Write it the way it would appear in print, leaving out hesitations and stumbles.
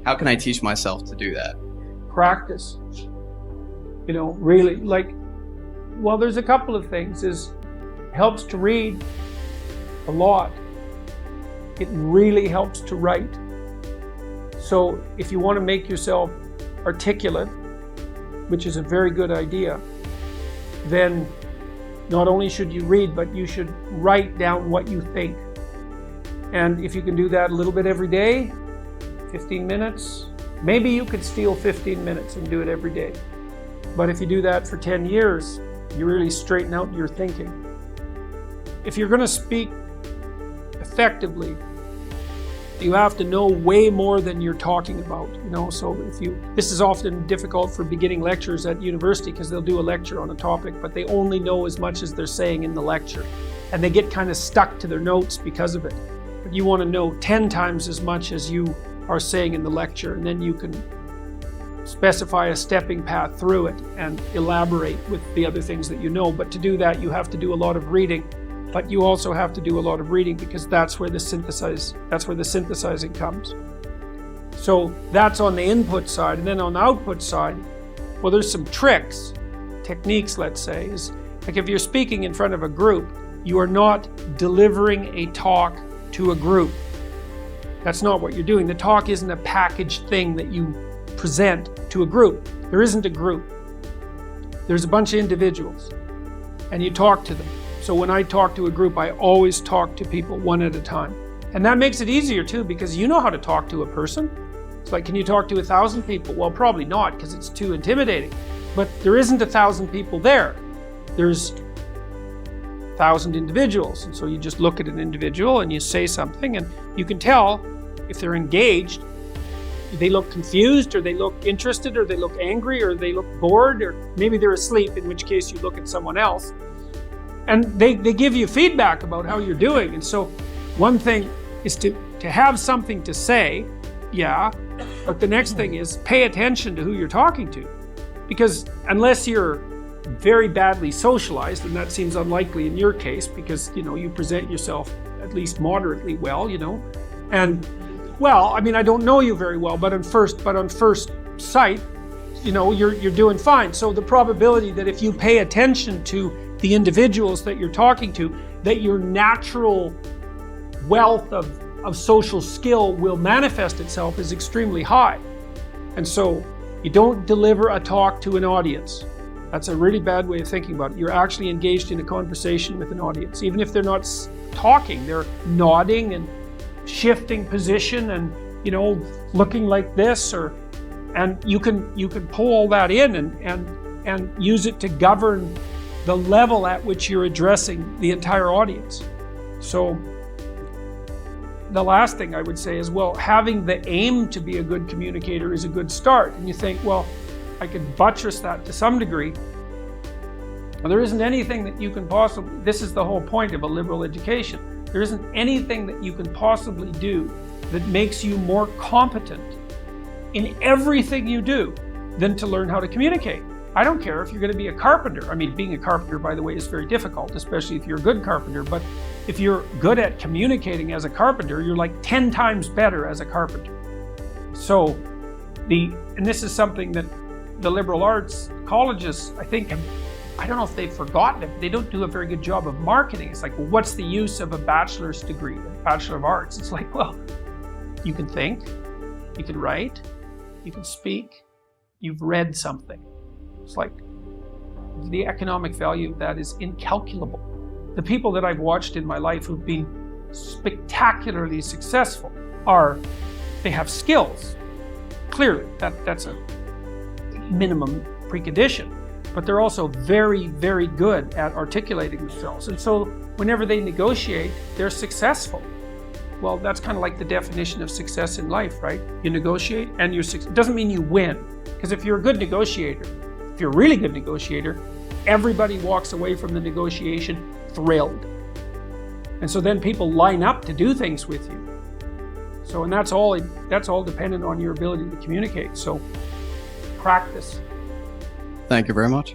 How can I teach myself to do that? Practice. Really, there's a couple of things. It helps to read a lot. It really helps to write. So if you want to make yourself articulate, which is a very good idea, then not only should you read, but you should write down what you think. And if you can do that a little bit every day, 15 minutes, maybe you could steal 15 minutes and do it every day. But if you do that for 10 years, you really straighten out your thinking. If you're going to speak effectively, you have to know way more than you're talking about, so this is often difficult for beginning lecturers at university because they'll do a lecture on a topic, but they only know as much as they're saying in the lecture. And they get kind of stuck to their notes because of it. But you want to know 10 times as much as you are saying in the lecture, and then you can specify a stepping path through it and elaborate with the other things that you know. But to do that, you have to do a lot of reading. But you also have to do a lot of reading because that's where the synthesizing comes. So that's on the input side. And then on the output side, well, there's some techniques, let's say, is like if you're speaking in front of a group, you are not delivering a talk to a group. That's not what you're doing. The talk isn't a packaged thing that you present to a group. There isn't a group. There's a bunch of individuals, and you talk to them. So when I talk to a group, I always talk to people one at a time. And that makes it easier too, because you know how to talk to a person. It's like, can you talk to 1,000 people? Well, probably not, because it's too intimidating. But there isn't 1,000 people there. There's 1,000 individuals. And so you just look at an individual and you say something, and you can tell if they're engaged. They look confused, or they look interested, or they look angry, or they look bored, or maybe they're asleep, in which case you look at someone else. And they give you feedback about how you're doing. And so one thing is to have something to say, yeah, but the next thing is pay attention to who you're talking to. Because unless you're very badly socialized, and that seems unlikely in your case because, you present yourself at least moderately well, and well, I don't know you very well, but on first sight, you're doing fine. So the probability that if you pay attention to the individuals that you're talking to, that your natural wealth of social skill will manifest itself is extremely high. And so you don't deliver a talk to an audience. That's a really bad way of thinking about it. You're actually engaged in a conversation with an audience. Even if they're not talking, they're nodding and shifting position and, looking like this, and you can pull all that in and use it to govern the level at which you're addressing the entire audience. So the last thing I would say is, well, having the aim to be a good communicator is a good start. And you think, well, I could buttress that to some degree. Well, there isn't anything that you can possibly, this is the whole point of a liberal education. There isn't anything that you can possibly do that makes you more competent in everything you do than to learn how to communicate. I don't care if you're going to be a carpenter. Being a carpenter, by the way, is very difficult, especially if you're a good carpenter. But if you're good at communicating as a carpenter, you're like 10 times better as a carpenter. So, and this is something that the liberal arts colleges, I think, I don't know if they've forgotten it, but they don't do a very good job of marketing. It's like, well, what's the use of a bachelor's degree, a Bachelor of Arts? It's like, well, you can think, you can write, you can speak, you've read something. It's like, the economic value of that is incalculable. The people that I've watched in my life who've been spectacularly successful they have skills. Clearly, that's a minimum precondition. But they're also very, very good at articulating themselves. And so whenever they negotiate, they're successful. Well, that's kind of like the definition of success in life, right? You negotiate and you're successful. It doesn't mean you win. Because if you're a good negotiator, if you're a really good negotiator, everybody walks away from the negotiation thrilled. And so then people line up to do things with you. So, and that's all dependent on your ability to communicate. So practice. Thank you very much.